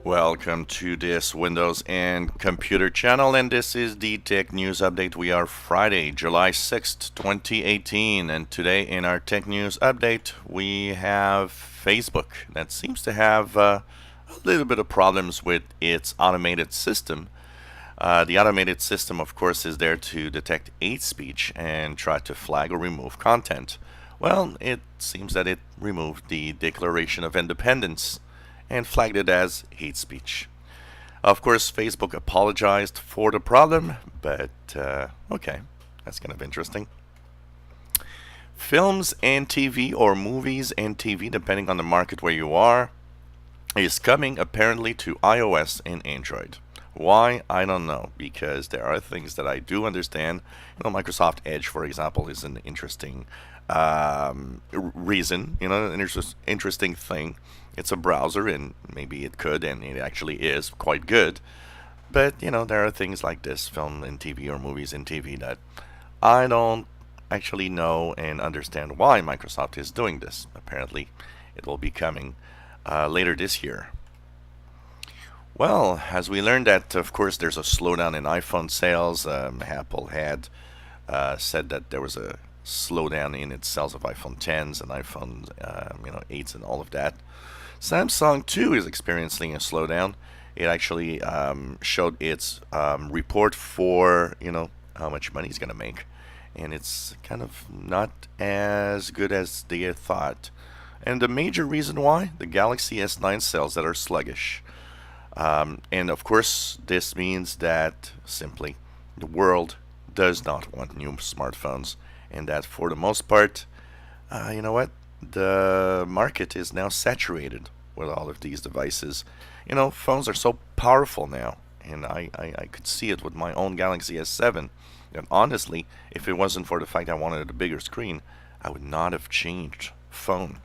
Welcome to this Windows and Computer channel, and this is the Tech News Update. We are Friday, July 6th, 2018, and today in our Tech News Update we have Facebook that seems to have a little bit of problems with its automated system. The automated system, of course, is there to detect hate speech and try to flag or remove content. Well, it seems that it removed the Declaration of Independence and flagged it as hate speech. Of course, Facebook apologized for the problem, but okay, that's kind of interesting. Films and TV, or movies and TV, depending on the market where you are, is coming apparently to iOS and Android. Why? I don't know, because there are things that I do understand. Microsoft Edge, for example, is an interesting reason, an interesting thing. It's a browser, and maybe it could, and it actually is quite good. But, there are things like this, film and TV or movies and TV, that I don't actually know and understand why Microsoft is doing this. Apparently, it will be coming later this year. Well, as we learned that, of course, there's a slowdown in iPhone sales. Apple had said that there was a slowdown in its sales of iPhone 10s and iPhone 8s and all of that. Samsung too is experiencing a slowdown. It actually showed its report for how much money it's going to make, and it's kind of not as good as they had thought. And the major reason why, the Galaxy S9 sales that are sluggish. And of course, this means that simply the world does not want new smartphones, and that for the most part, you know what? The market is now saturated with all of these devices. Phones are so powerful now, and I could see it with my own Galaxy S7. And honestly, if it wasn't for the fact I wanted a bigger screen, I would not have changed phone.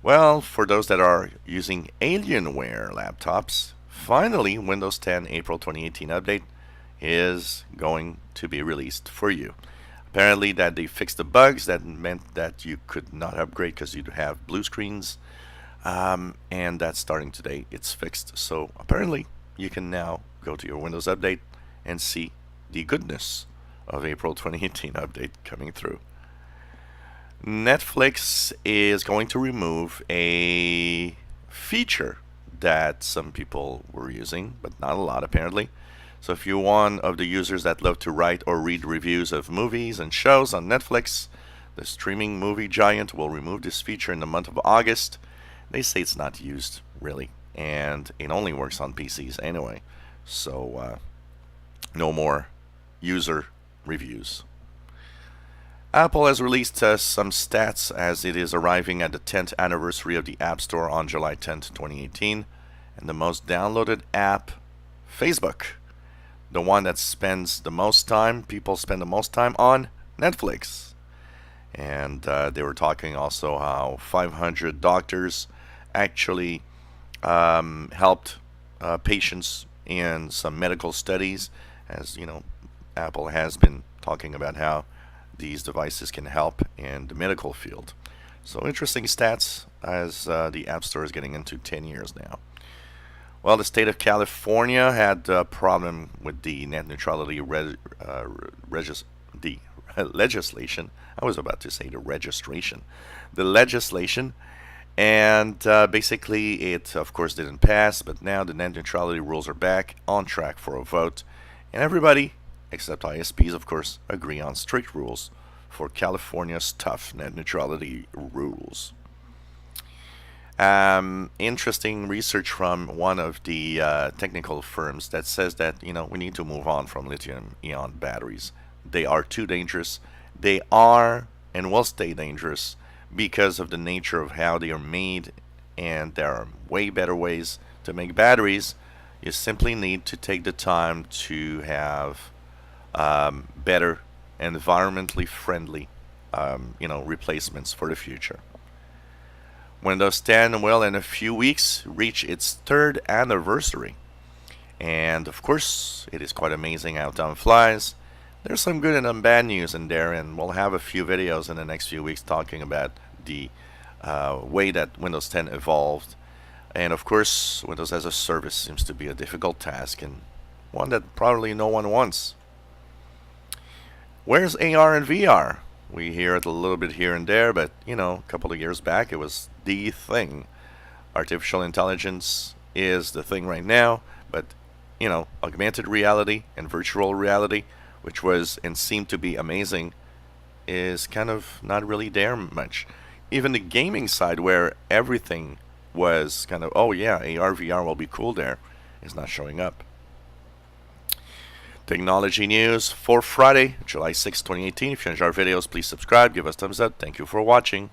Well, for those that are using Alienware laptops, finally Windows 10 April 2018 update is going to be released for you. Apparently that they fixed the bugs that meant that you could not upgrade because you'd have blue screens, and that's starting today. It's fixed, so apparently you can now go to your Windows update and see the goodness of April 2018 update coming through. Netflix is going to remove a feature that some people were using, but not a lot apparently. So if you're one of the users that love to write or read reviews of movies and shows on Netflix, the streaming movie giant will remove this feature in the month of August. They say it's not used, really, and it only works on PCs anyway. So no more user reviews. Apple has released some stats as it is arriving at the 10th anniversary of the App Store on July 10th, 2018. And the most downloaded app, Facebook. The one that spends the most time, people spend the most time on, Netflix. And they were talking also how 500 doctors actually helped patients in some medical studies. As Apple has been talking about how these devices can help in the medical field. So interesting stats as the App Store is getting into 10 years now. Well, the state of California had a problem with the net neutrality legislation. I was about to say the registration. The legislation. And basically it, of course, didn't pass. But now the net neutrality rules are back on track for a vote. And everybody, except ISPs, of course, agree on strict rules for California's tough net neutrality rules. Interesting research from one of the technical firms that says that we need to move on from lithium ion batteries. They are too dangerous. They are and will stay dangerous because of the nature of how they are made, and there are way better ways to make batteries. You simply need to take the time to have better environmentally friendly replacements for the future. Windows 10 will in a few weeks reach its 3rd anniversary, and of course it is quite amazing how time flies. There's some good and some bad news in there, and we'll have a few videos in the next few weeks talking about the way that Windows 10 evolved And of course, Windows as a service seems to be a difficult task and one that probably no one wants. Where's AR and VR? We hear it a little bit here and there, but a couple of years back it was the thing. Artificial intelligence is the thing right now, but augmented reality and virtual reality, which was and seemed to be amazing, is kind of not really there much. Even the gaming side, where everything was kind of, oh yeah, AR, VR will be cool there, is not showing up. Technology news for Friday, July 6, 2018. If you enjoy our videos, please subscribe, give us thumbs up. Thank you for watching.